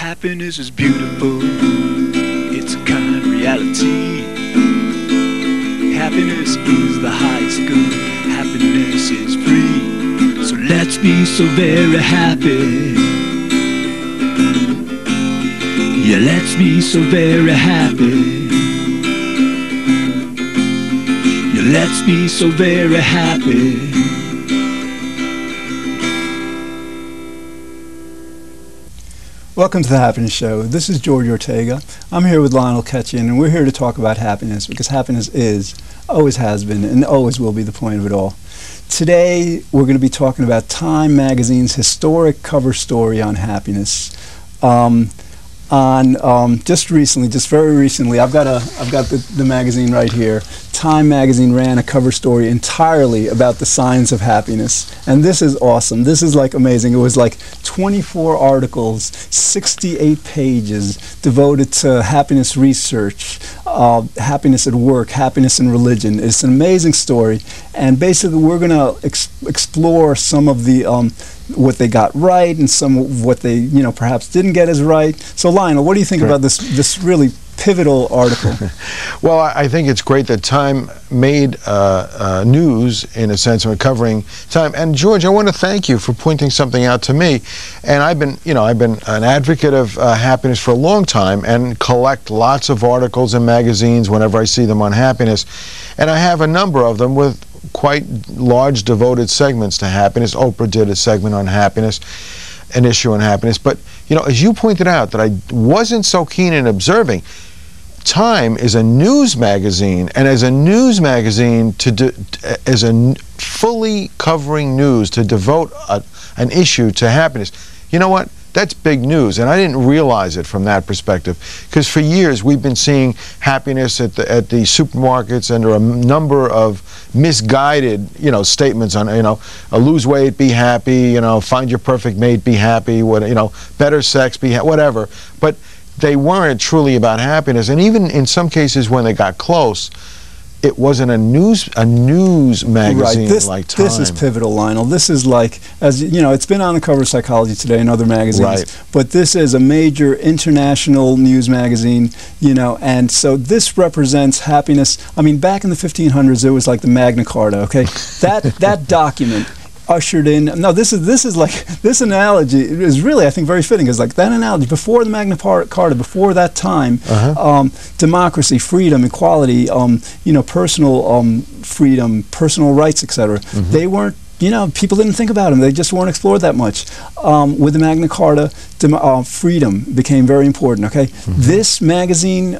Happiness is beautiful, it's a kind reality. Happiness is the highest good, happiness is free. So let's be so very happy. Yeah, let's be so very happy. Yeah, let's be so very happy. Welcome to the Happiness Show. This is George Ortega. I'm here with Lionel Ketchian, and we're here to talk about happiness because happiness is, always has been, and always will be the point of it all. Today, we're going to be talking about Time Magazine's historic cover story on happiness. Just very recently, I've got the magazine right here. Time Magazine ran a cover story entirely about the science of happiness, and this is awesome. This is like amazing. It was like 24 articles, 68 pages devoted to happiness research, happiness at work, happiness in religion. It's an amazing story, and basically we're going to explore some of the what they got right and some of what they perhaps didn't get as right. So Lionel, what do you think about this really pivotal article? Well, I think it's great that Time made news in a sense of covering time. And George, I want to thank you for pointing something out to me. And I've been an advocate of happiness for a long time and collect lots of articles and magazines whenever I see them on happiness. And I have a number of them with quite large devoted segments to happiness. Oprah did a segment on happiness, an issue on happiness. But as you pointed out, that I wasn't so keen in observing, Time is a news magazine, and as a news magazine, as a fully covering news, to devote an issue to happiness, you know what? That's big news, and I didn't realize it from that perspective. Because for years we've been seeing happiness at the supermarkets under a number of misguided, statements on, lose weight, be happy, find your perfect mate, be happy, better sex, be whatever. But they weren't truly about happiness, and even in some cases when they got close, it wasn't a news magazine like Time. This is pivotal, Lionel. This is like, as it's been on the cover of Psychology Today and other magazines, right. But this is a major international news magazine, and so this represents happiness. I mean, back in the 1500s, it was like the Magna Carta, okay? That document ushered in. No, this is like, this analogy is really, I think, very fitting. It's like that analogy before the Magna Carta, before that time, democracy, freedom, equality, personal freedom, personal rights, etc. They weren't. People didn't think about them. They just weren't explored that much. With the Magna Carta, freedom became very important. Okay, this magazine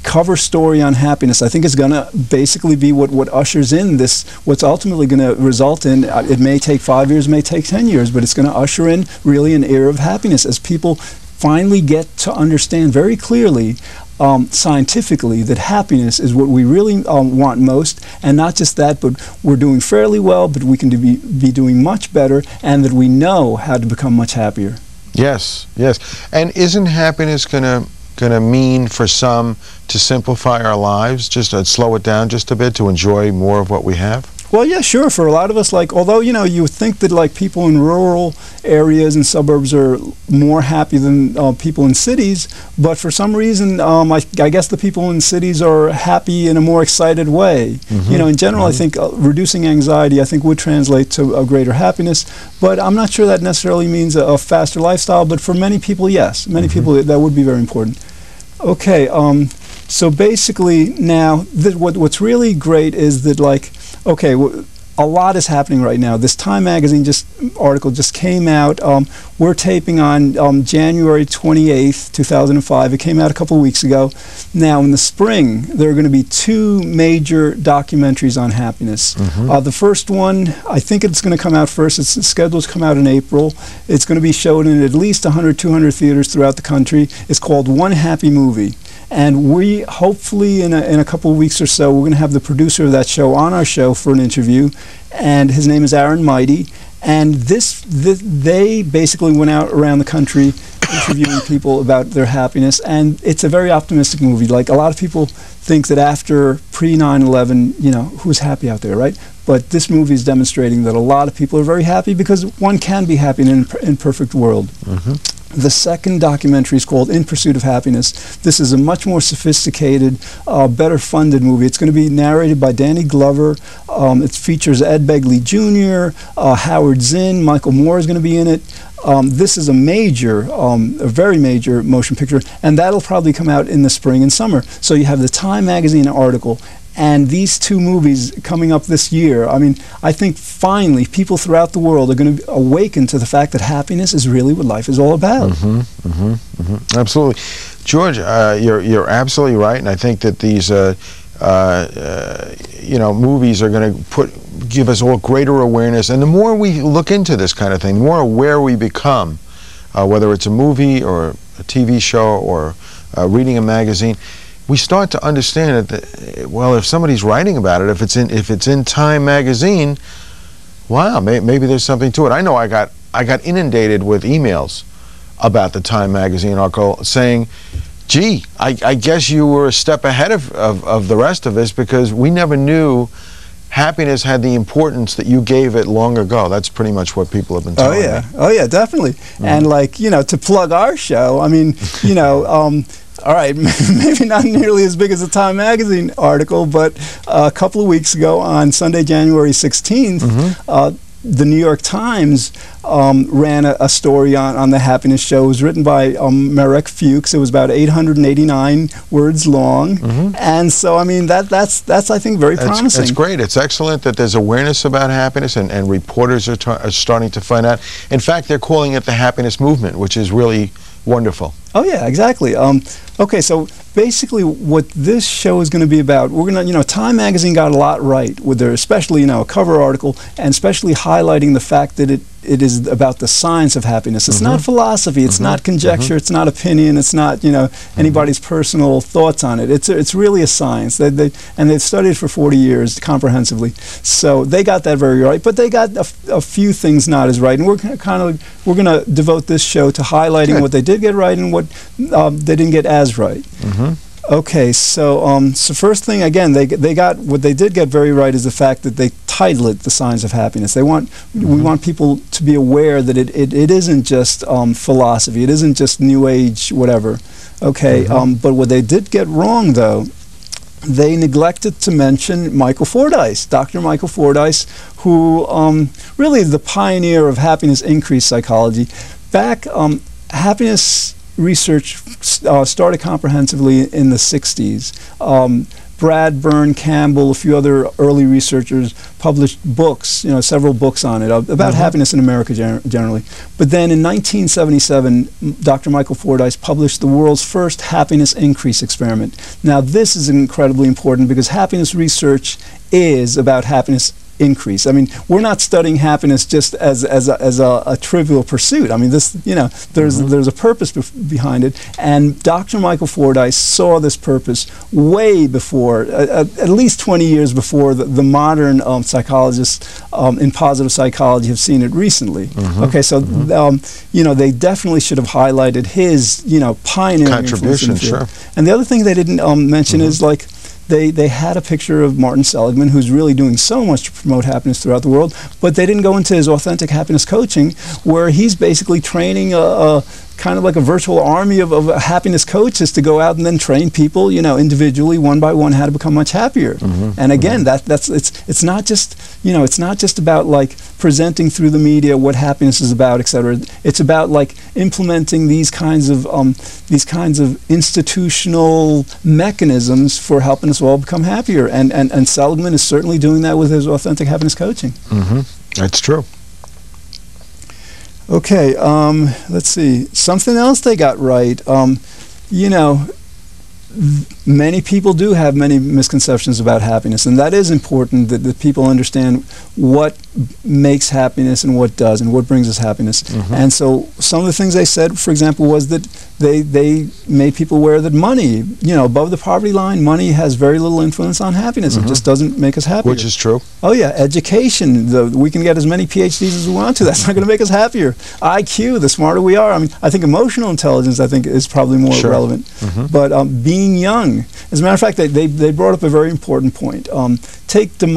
cover story on happiness, I think, is going to basically be what ushers in this, what's ultimately going to result in, it may take 5 years, may take 10 years, but it's going to usher in really an era of happiness as people finally get to understand very clearly, scientifically, that happiness is what we really want most, and not just that, but we're doing fairly well, but we can be doing much better, and that we know how to become much happier. Yes, yes. And isn't happiness going to mean for some to simplify our lives, just to slow it down just a bit, to enjoy more of what we have? Well, yeah, sure. For a lot of us, although, you would think that, people in rural areas and suburbs are more happy than people in cities, but for some reason, I guess the people in cities are happy in a more excited way. In general, I think reducing anxiety, I think, would translate to a greater happiness, but I'm not sure that necessarily means a faster lifestyle, but for many people, yes. Many people, that would be very important. Okay, so basically now, what's really great is that, okay, a lot is happening right now. This Time Magazine article just came out. We're taping on January 28th, 2005. It came out a couple of weeks ago. Now, in the spring, there are going to be 2 major documentaries on happiness. The first one, I think it's going to come out first. It's scheduled to come out in April. It's going to be shown in at least 100, 200 theaters throughout the country. It's called One Happy Movie. And we, hopefully, in a couple of weeks or so, we're going to have the producer of that show on our show for an interview, and his name is Aaron Mighty. And they basically went out around the country interviewing people about their happiness, and it's a very optimistic movie. Like, a lot of people think that after pre-9/11, who's happy out there, right? But this movie is demonstrating that a lot of people are very happy because one can be happy in an imperfect world. The second documentary is called In Pursuit of Happiness. This is a much more sophisticated, better funded movie. It's going to be narrated by Danny Glover. It features Ed Begley Jr., Howard Zinn, Michael Moore is going to be in it. This is a very major motion picture, and that'll probably come out in the spring and summer. So you have the Time magazine article, and these two movies coming up this year. I mean, I think finally people throughout the world are going to awaken to the fact that happiness is really what life is all about. Absolutely. George, you're absolutely right, and I think that these movies are going to give us all greater awareness, and the more we look into this kind of thing, the more aware we become, whether it's a movie or a TV show or reading a magazine, we start to understand that, well, if somebody's writing about it, if it's in Time magazine, wow, maybe there's something to it. I know I got inundated with emails about the Time magazine article saying, gee, I guess you were a step ahead of the rest of us, because we never knew happiness had the importance that you gave it long ago. That's pretty much what people have been telling me. Oh yeah, definitely. And like, to plug our show, I mean, all right, maybe not nearly as big as the Time magazine article, but a couple of weeks ago on Sunday, January 16th, the New York Times ran a story on the Happiness Show. It was written by Marek Fuchs. It was about 889 words long, and so I mean that's I think very promising. It's great. It's excellent that there's awareness about happiness, and reporters are starting to find out. In fact, they're calling it the happiness movement, which is really wonderful. Oh yeah, exactly. Okay, so basically what this show is going to be about, we're going to, Time magazine got a lot right with their, especially, a cover article, and especially highlighting the fact that it is about the science of happiness. It's not philosophy, it's not conjecture, it's not opinion, it's not, anybody's personal thoughts on it. It's really a science. And they've studied for 40 years comprehensively. So they got that very right, but they got a few things not as right, and we're going to devote this show to highlighting what they did get right and what they didn't get as right. Okay, so first thing, again, they got what they did get very right is the fact that they title it "The Signs of Happiness." We want people to be aware that it isn't just philosophy, it isn't just New Age whatever. Okay, but what they did get wrong, though, they neglected to mention Michael Fordyce, Dr. Michael Fordyce, who really is the pioneer of happiness increase psychology. Back, happiness research started comprehensively in the 60s. Brad, Byrne, Campbell, a few other early researchers published books, several books on it, about happiness in America generally. But then in 1977, Dr. Michael Fordyce published the world's first happiness increase experiment. Now this is incredibly important because happiness research is about happiness increase. I mean, we're not studying happiness just as a trivial pursuit. I mean, this, there's a purpose behind it, and Dr. Michael Fordyce saw this purpose way before, at least 20 years before the modern psychologists in positive psychology have seen it recently. Okay, so they definitely should have highlighted his pioneering contribution. Sure. And the other thing they didn't mention is like, they had a picture of Martin Seligman, who's really doing so much to promote happiness throughout the world, but they didn't go into his authentic happiness coaching, where he's basically training kind of like a virtual army of happiness coaches to go out and then train people, individually, one by one, how to become much happier. And again, it's not just about like presenting through the media what happiness is about, etc. It's about like implementing these kinds of institutional mechanisms for helping us all become happier. And Seligman is certainly doing that with his authentic happiness coaching. That's true. Okay, let's see. Something else they got right. Many people do have many misconceptions about happiness, and that is important that people understand what makes happiness and what does, and what brings us happiness. And so some of the things they said, for example, was that they made people aware that money, above the poverty line, money has very little influence on happiness. It just doesn't make us happier. Which is true. Oh yeah, education, we can get as many PhDs as we want to. That's not going to make us happier. IQ, the smarter we are. I mean, I think emotional intelligence, is probably more relevant. But being young, as a matter of fact, they brought up a very important point. Take the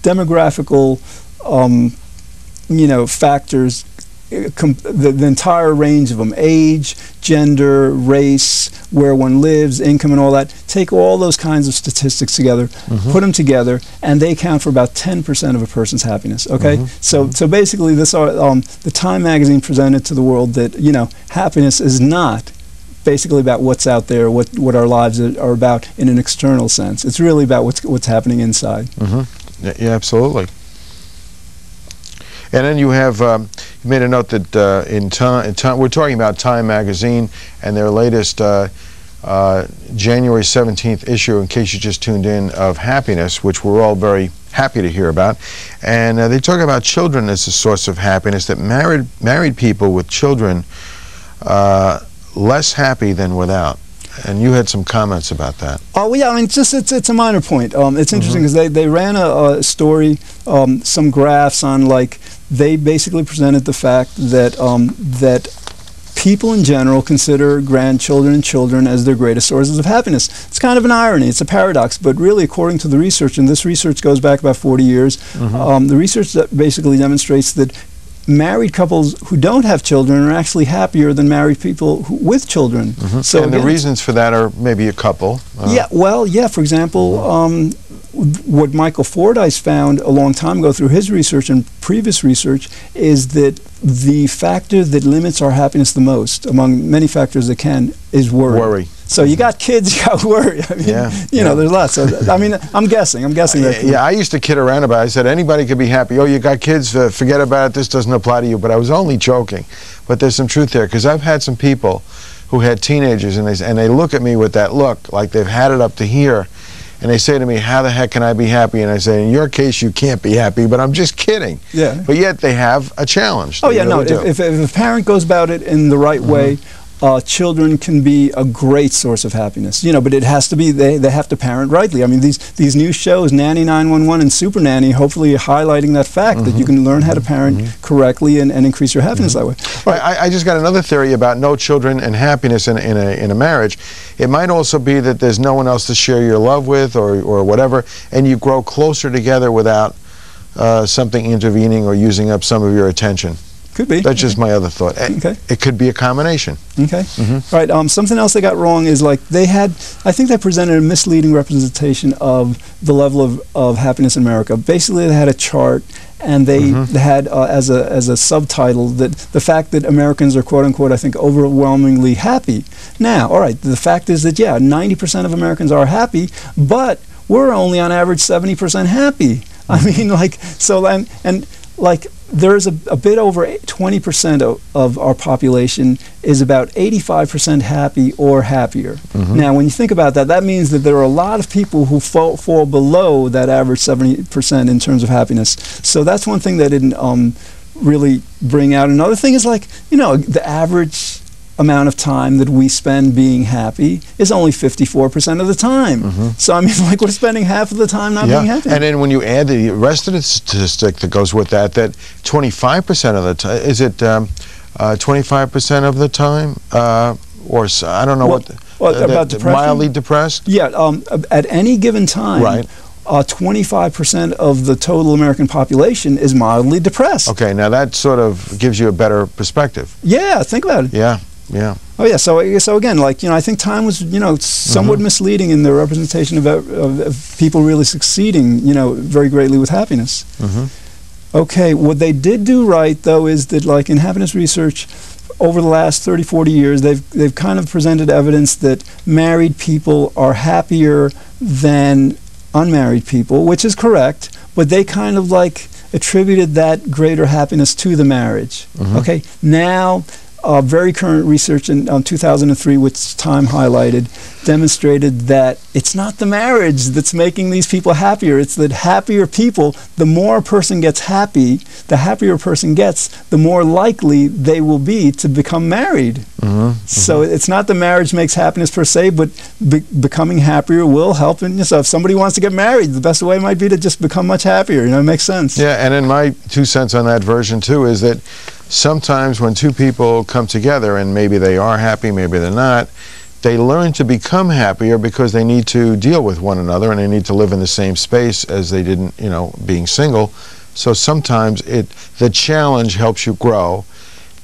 demographical, factors the entire range of them: age, gender, race, where one lives, income, and all that. Take all those kinds of statistics together, put them together, and they account for about 10% of a person's happiness. Okay, so basically, the Time magazine presented to the world that happiness is not basically about what's out there, what our lives are about in an external sense. It's really about what's happening inside. Yeah, absolutely. And then you have you made a note that in time, we're talking about Time magazine and their latest January 17th issue, in case you just tuned in, of Happiness, which we're all very happy to hear about. And they talk about children as a source of happiness, that married people with children less happy than without. And you had some comments about that. Oh, well, yeah, I mean, it's a minor point. It's interesting because they ran a story, some graphs on, like, they basically presented the fact that that people in general consider grandchildren and children as their greatest sources of happiness. It's kind of an irony, it's a paradox, but really, according to the research, and this research goes back about 40 years, the research that basically demonstrates that married couples who don't have children are actually happier than married people with children. So and the reasons for that are maybe a couple. For example, what Michael Fordyce found a long time ago through his research and previous research is that the factor that limits our happiness the most, among many factors that can, is worry. So you got kids, you got worry. I mean, you know, there's lots. So, I mean, I'm guessing that. Yeah, I used to kid around about it. I said, anybody could be happy. Oh, you got kids, forget about it. This doesn't apply to you. But I was only joking. But there's some truth there, because I've had some people who had teenagers, and they look at me with that look, like they've had it up to here. And they say to me, how the heck can I be happy? And I say, in your case, you can't be happy, but I'm just kidding. Yeah. But yet they have a challenge. Oh, yeah, no, if a parent goes about it in the right way, children can be a great source of happiness. You know, but it has to be, they have to parent rightly. I mean, these new shows, Nanny 911 and Super Nanny, hopefully highlighting that fact that you can learn how to parent correctly and increase your happiness that way. Right. I just got another theory about no children and happiness in a marriage. It might also be that there's no one else to share your love with or whatever, and you grow closer together without something intervening or using up some of your attention. Could be. That's just my other thought. Okay. It could be a combination. Okay. Right. Something else they got wrong is, like, I think they presented a misleading representation of the level of happiness in America. Basically, they had a chart, and they had as a subtitle that the fact that Americans are, quote unquote, I think, overwhelmingly happy. Now, all right, the fact is that 90% of Americans are happy, but we're only on average 70% happy. I mean, like, so and like, there's a bit over 20% of our population is about 85% happy or happier. Now, when you think about that, that means that there are a lot of people who fall below that average 70% in terms of happiness. So that's one thing they didn't really bring out. Another thing is, like, you know, the average amount of time that we spend being happy is only 54% of the time. So, I mean, like, we're spending half of the time not being happy. And then when you add the rest of the statistic that goes with that 25% of the time, is it 25% of the time? Or I don't know about depression? Mildly depressed? Yeah, at any given time, 25% of the total American population is mildly depressed. Okay, now that sort of gives you a better perspective. Yeah, think about it. Yeah. Oh yeah. So again, like, you know, I think Time was, you know, somewhat misleading in their representation of people really succeeding, you know, very greatly with happiness. Okay, what they did do right, though, is that, like, in happiness research, over the last 30, 40 years, they've kind of presented evidence that married people are happier than unmarried people, which is correct, but they kind of, like, attributed that greater happiness to the marriage. Okay, now very current research in 2003, which Time highlighted, demonstrated that it's not the marriage that's making these people happier. It's that happier people, the more a person gets happy, the happier a person gets, the more likely they will be to become married. So it's not the marriage makes happiness per se, but becoming happier will help. And so if somebody wants to get married, the best way might be to just become much happier. You know, it makes sense. Yeah, and in my 2 cents on that version too is that sometimes when two people come together, and maybe they are happy, maybe they're not, they learn to become happier because they need to deal with one another and they need to live in the same space as they didn't, you know, being single. So sometimes the challenge helps you grow,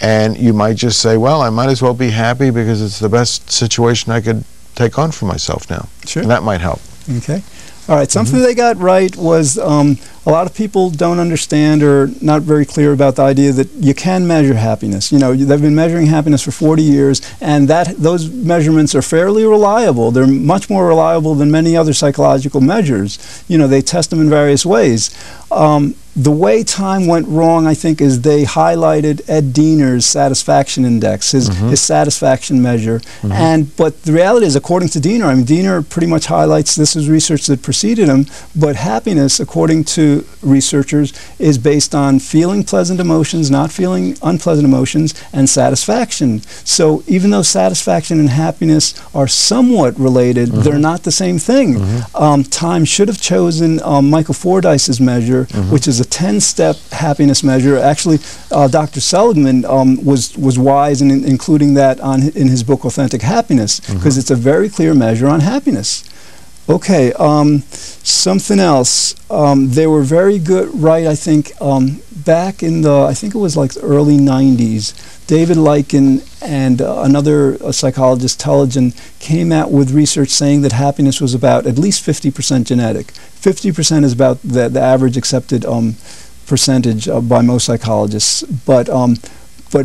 And you might just say, well, I might as well be happy because it's the best situation I could take on for myself now. Sure. And that might help. Okay. All right. Something they got right was a lot of people don't understand or not very clear about the idea that you can measure happiness. You know, they've been measuring happiness for 40 years, and those measurements are fairly reliable. They're much more reliable than many other psychological measures. You know, they test them in various ways. The way time went wrong, I think, is they highlighted Ed Diener's satisfaction index, his satisfaction measure. But the reality is, according to Diener, I mean, Diener pretty much highlights, this is research that preceded him, but happiness, according to researchers, is based on feeling pleasant emotions, not feeling unpleasant emotions, and satisfaction. So even though satisfaction and happiness are somewhat related, they're not the same thing. Time should have chosen Michael Fordyce's measure, which is a 10-step happiness measure. Actually, Dr. Seligman was wise in including that in his book Authentic Happiness, because it's a very clear measure on happiness. Okay, something else. They were very good, right, I think, back in the, I think it was like the early 90s, David Lycan and another psychologist, Telegen, came out with research saying that happiness was about at least 50% genetic. 50% is about the average accepted percentage by most psychologists. But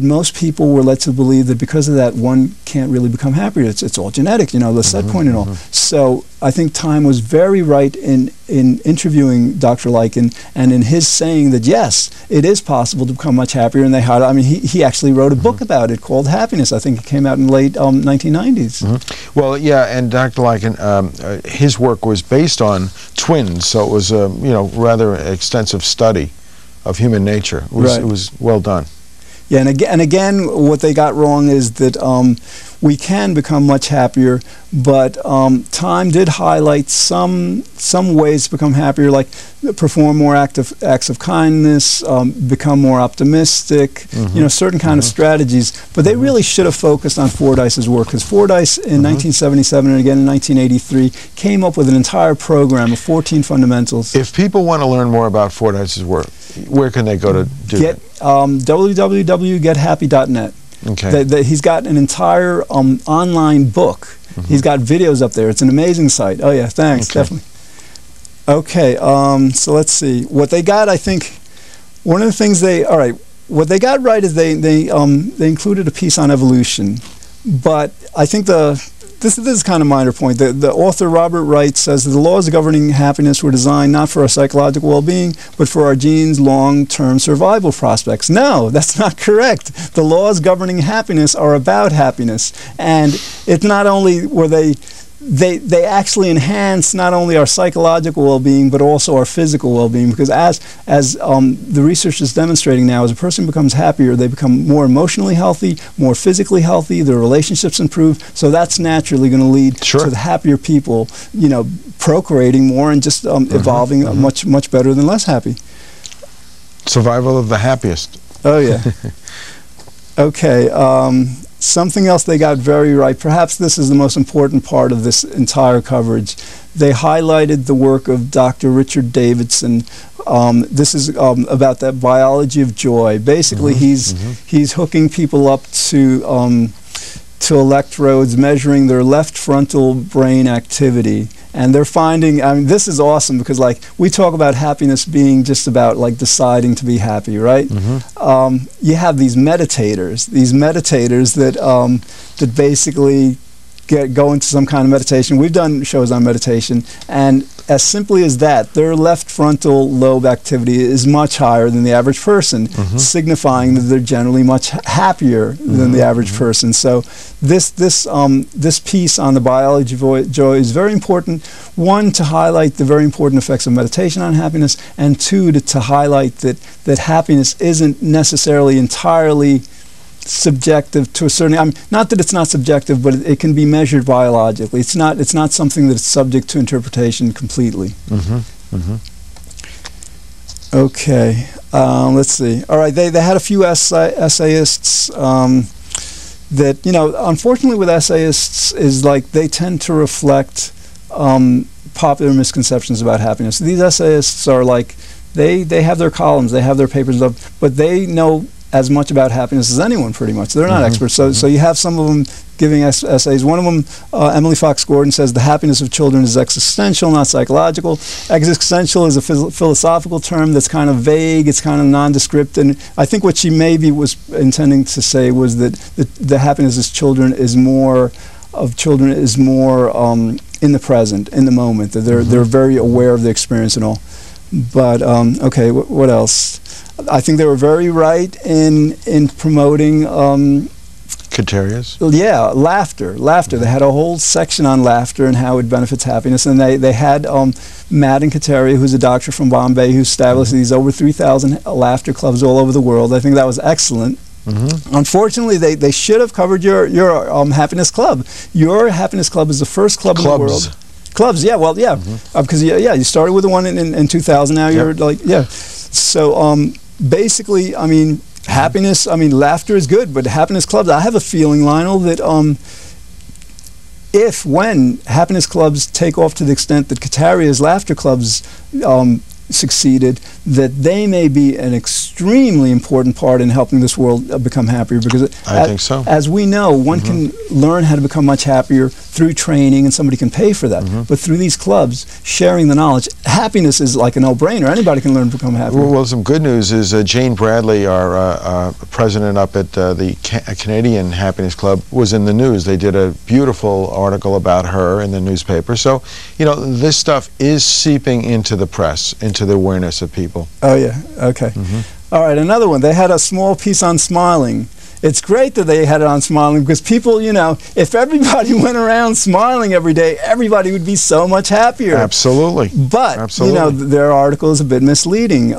most people were led to believe that because of that, one can't really become happier. It's all genetic, you know, the set point and all. So I think Time was very right in interviewing Dr. Lycan and in his saying that, yes, it is possible to become much happier. And I mean, he actually wrote a book about it called Happiness. I think it came out in the late 1990s. Well, yeah, and Dr. Lycan, his work was based on twins, so it was a rather extensive study of human nature. It was well done. Yeah, and again, what they got wrong is that we can become much happier, but Time did highlight some ways to become happier, like perform more acts of kindness, become more optimistic, you know, certain kind of strategies. But they really should have focused on Fordyce's work, because Fordyce in 1977 and again in 1983 came up with an entire program of 14 fundamentals. If people want to learn more about Fordyce's work, where can they go to do that? www.gethappy.net. Okay. He's got an entire online book. He's got videos up there. It's an amazing site. Oh yeah, thanks, definitely. Okay, so let's see. What they got, I think, one of the things what they got right is they included a piece on evolution. But I think this is kind of a minor point. The author, Robert Wright, says that the laws governing happiness were designed not for our psychological well-being, but for our genes' long-term survival prospects. No, that's not correct. The laws governing happiness are about happiness. And it's not only were they actually enhance not only our psychological well-being but also our physical well-being, because as the research is demonstrating now, as a person becomes happier, they become more emotionally healthy, more physically healthy, their relationships improve, so that's naturally going to lead to the happier people, you know, procreating more and just evolving much better than less happy. Survival of the happiest. Oh yeah. Okay. Something else they got very right, perhaps this is the most important part of this entire coverage. They highlighted the work of Dr. Richard Davidson. This is about that biology of joy. Basically, he's hooking people up to electrodes, measuring their left frontal brain activity. And they're finding, I mean, this is awesome, because like we talk about happiness being just about like deciding to be happy, right? You have these meditators that basically go into some kind of meditation. We've done shows on meditation, and as simply as that, their left frontal lobe activity is much higher than the average person, signifying that they're generally much happier than the average person. So this piece on the biology of joy is very important. One, to highlight the very important effects of meditation on happiness, and two, to highlight that happiness isn't necessarily entirely subjective to a certain, not that it's not subjective, but it can be measured biologically. It's not something that's subject to interpretation completely. Okay, let's see. All right, they had a few essayists that, you know, unfortunately with essayists is like they tend to reflect popular misconceptions about happiness. These essayists are like, they have their columns, they have their papers up, but they know as much about happiness as anyone, pretty much. They're not experts. So you have some of them giving essays. One of them, Emily Fox Gordon, says the happiness of children is existential, not psychological. Existential is a philosophical term that's kind of vague. It's kind of nondescript. And I think what she maybe was intending to say was that the happiness of children is more in the present, in the moment. That they're very aware of the experience and all. But okay, what else? I think they were very right in promoting Katerias? Yeah, laughter. They had a whole section on laughter and how it benefits happiness. And they had Madden Kataria, who's a doctor from Bombay, who established these over 3,000 laughter clubs all over the world. I think that was excellent. Unfortunately, they should have covered your happiness club. Your happiness club is the first club in the world. Clubs, yeah, well, yeah, because you started with the one in 2000. Now you're like, yeah. So basically, I mean, happiness. I mean, laughter is good, but happiness clubs. I have a feeling, Lionel, that when happiness clubs take off to the extent that Kataria's laughter clubs succeeded, that they may be an extremely important part in helping this world become happier. Because I think so. As we know, one can learn how to become much happier through training, and somebody can pay for that. But through these clubs, sharing the knowledge, happiness is like a no-brainer. Anybody can learn to become happier. Well, some good news is Jane Bradley, our president up at the Canadian Happiness Club, was in the news. They did a beautiful article about her in the newspaper. So, you know, this stuff is seeping into the press, into the awareness of people. Oh, yeah. Okay. All right, another one. They had a small piece on smiling. It's great that they had it on smiling because people, you know, if everybody went around smiling every day, everybody would be so much happier. Absolutely. But, you know, their article is a bit misleading.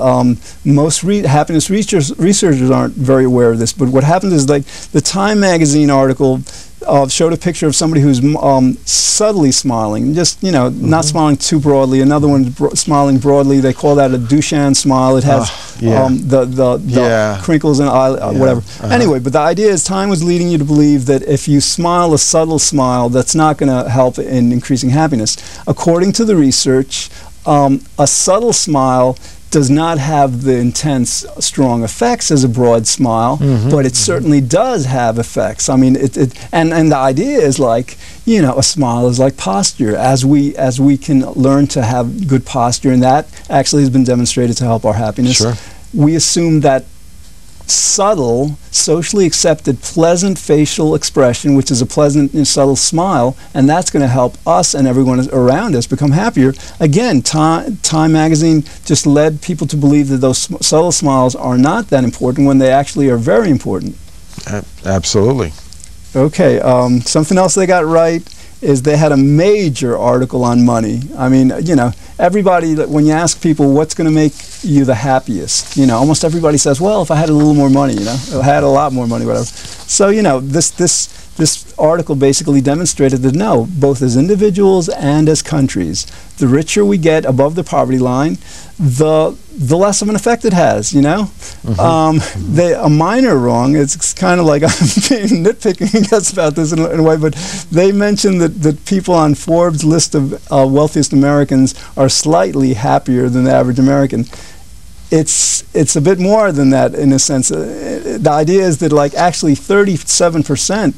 Most happiness researchers aren't very aware of this, but what happens is, like, the Time magazine article showed a picture of somebody who's subtly smiling, just, you know, not smiling too broadly. Another one smiling broadly. They call that a Duchenne smile. It has the crinkles and whatever. Anyway, but the idea is Time was leading you to believe that if you smile a subtle smile, that's not going to help in increasing happiness. According to the research, a subtle smile does not have the intense, strong effects as a broad smile, but it certainly does have effects. I mean, and the idea is, like, you know, a smile is like posture. As we can learn to have good posture, and that actually has been demonstrated to help our happiness. We assume that subtle, socially accepted, pleasant facial expression, which is a pleasant and subtle smile, and that's going to help us and everyone around us become happier. Again, Time magazine just led people to believe that those subtle smiles are not that important when they actually are very important. Absolutely. Okay, something else they got right is they had a major article on money. I mean, you know, everybody, when you ask people what's going to make you the happiest, you know, almost everybody says, well, if I had a little more money, you know, if I had a lot more money, whatever. So, you know, this article basically demonstrated that no, both as individuals and as countries, the richer we get above the poverty line, the less of an effect it has, you know? A minor wrong, it's kind of like, I'm being nitpicking, I guess, about this in a way, but they mentioned that people on Forbes' list of wealthiest Americans are slightly happier than the average American. It's a bit more than that, in a sense. The idea is that, like, actually 37%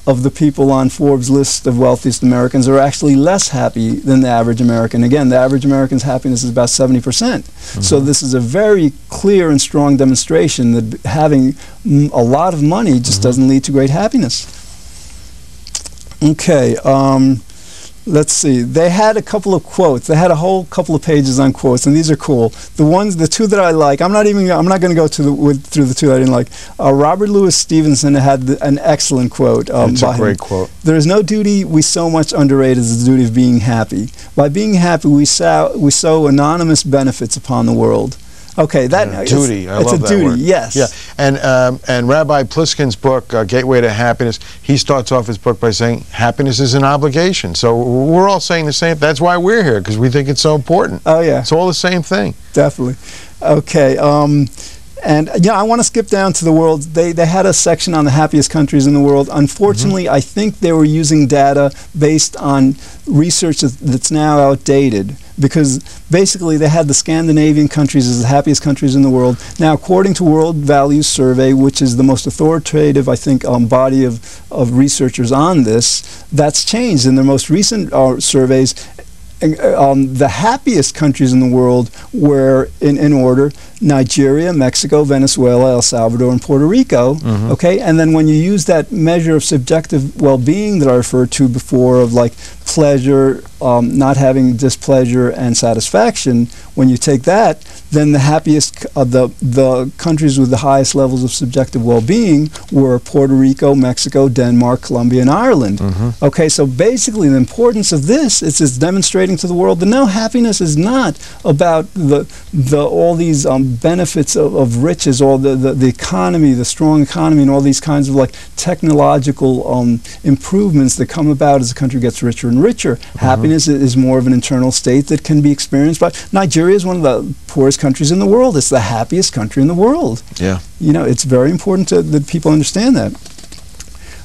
of the people on Forbes' list of wealthiest Americans are actually less happy than the average American. Again, the average American's happiness is about 70%. So this is a very clear and strong demonstration that having a lot of money just doesn't lead to great happiness. Okay, let's see. They had a couple of quotes. They had a whole couple of pages on quotes, and these are cool. The two that I like, I'm not going to go through the two I didn't like. Robert Louis Stevenson had an excellent quote. It's a great quote. There is no duty we so much underrate as the duty of being happy. By being happy, we sow anonymous benefits upon the world. Okay, that duty. I love that word. It's a duty. Yes. Yeah, and Rabbi Pliskin's book, Gateway to Happiness, he starts off his book by saying happiness is an obligation. So we're all saying the same. That's why we're here, because we think it's so important. Oh yeah. It's all the same thing. Definitely. Okay. And yeah, I want to skip down to the world. They had a section on the happiest countries in the world. Unfortunately, I think they were using data based on research that's now outdated. because basically they had the Scandinavian countries as the happiest countries in the world. Now, according to World Values Survey, which is the most authoritative, I think, body of researchers on this, that's changed. In their most recent surveys, the happiest countries in the world were, in order, Nigeria, Mexico, Venezuela, El Salvador, and Puerto Rico. Okay, and then when you use that measure of subjective well-being that I referred to before, of like pleasure, not having displeasure, and satisfaction, when you take that, then the happiest, the countries with the highest levels of subjective well-being were Puerto Rico, Mexico, Denmark, Colombia, and Ireland. Okay, so basically the importance of this is it's demonstrating to the world that no, happiness is not about all these benefits of riches, all the economy, the strong economy, and all these kinds of like technological improvements that come about as the country gets richer and richer. Happiness is more of an internal state that can be experienced by. Nigeria is one of the poorest countries in the world. It's the happiest country in the world. Yeah. You know, it's very important that people understand that.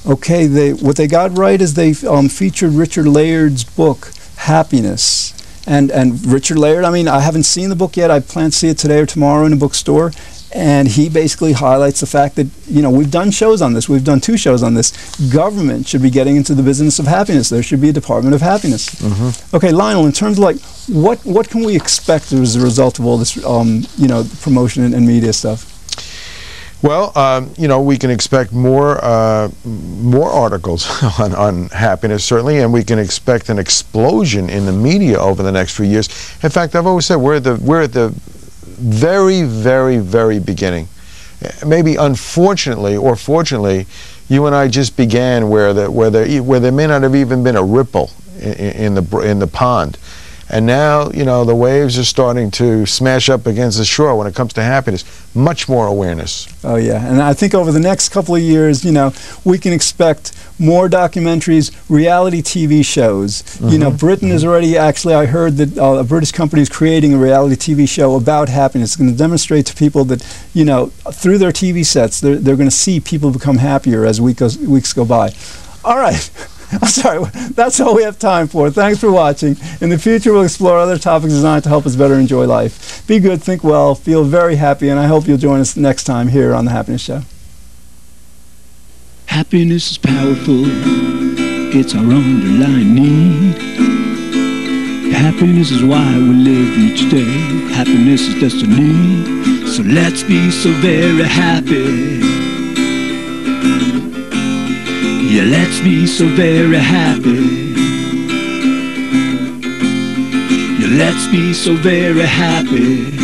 Okay, what they got right is they featured Richard Layard's book, Happiness. And Richard Layard, I mean, I haven't seen the book yet. I plan to see it today or tomorrow in a bookstore. And he basically highlights the fact that, you know, we've done shows on this. We've done 2 shows on this. Government should be getting into the business of happiness. There should be a Department of Happiness. Okay, Lionel, in terms of like, what can we expect as a result of all this, you know, promotion and media stuff? Well, you know, we can expect more articles on happiness, certainly, and we can expect an explosion in the media over the next few years. In fact, I've always said we're at the very, very, very beginning. Maybe unfortunately or fortunately, you and I just began where there may not have even been a ripple in the pond. And now, you know, the waves are starting to smash up against the shore when it comes to happiness. Much more awareness. Oh, yeah. And I think over the next couple of years, you know, we can expect more documentaries, reality TV shows. You know, Britain is already, actually, I heard that a British company is creating a reality TV show about happiness. It's going to demonstrate to people that, you know, through their TV sets, they're going to see people become happier as weeks go by. All right. I'm sorry, that's all we have time for. Thanks for watching. In the future, we'll explore other topics designed to help us better enjoy life. Be good, think well, feel very happy, and I hope you'll join us next time here on The Happiness Show. Happiness is powerful. It's our underlying need. Happiness is why we live each day. Happiness is destiny. So let's be so very happy. Yeah, let's be so very happy. Yeah, let's be so very happy.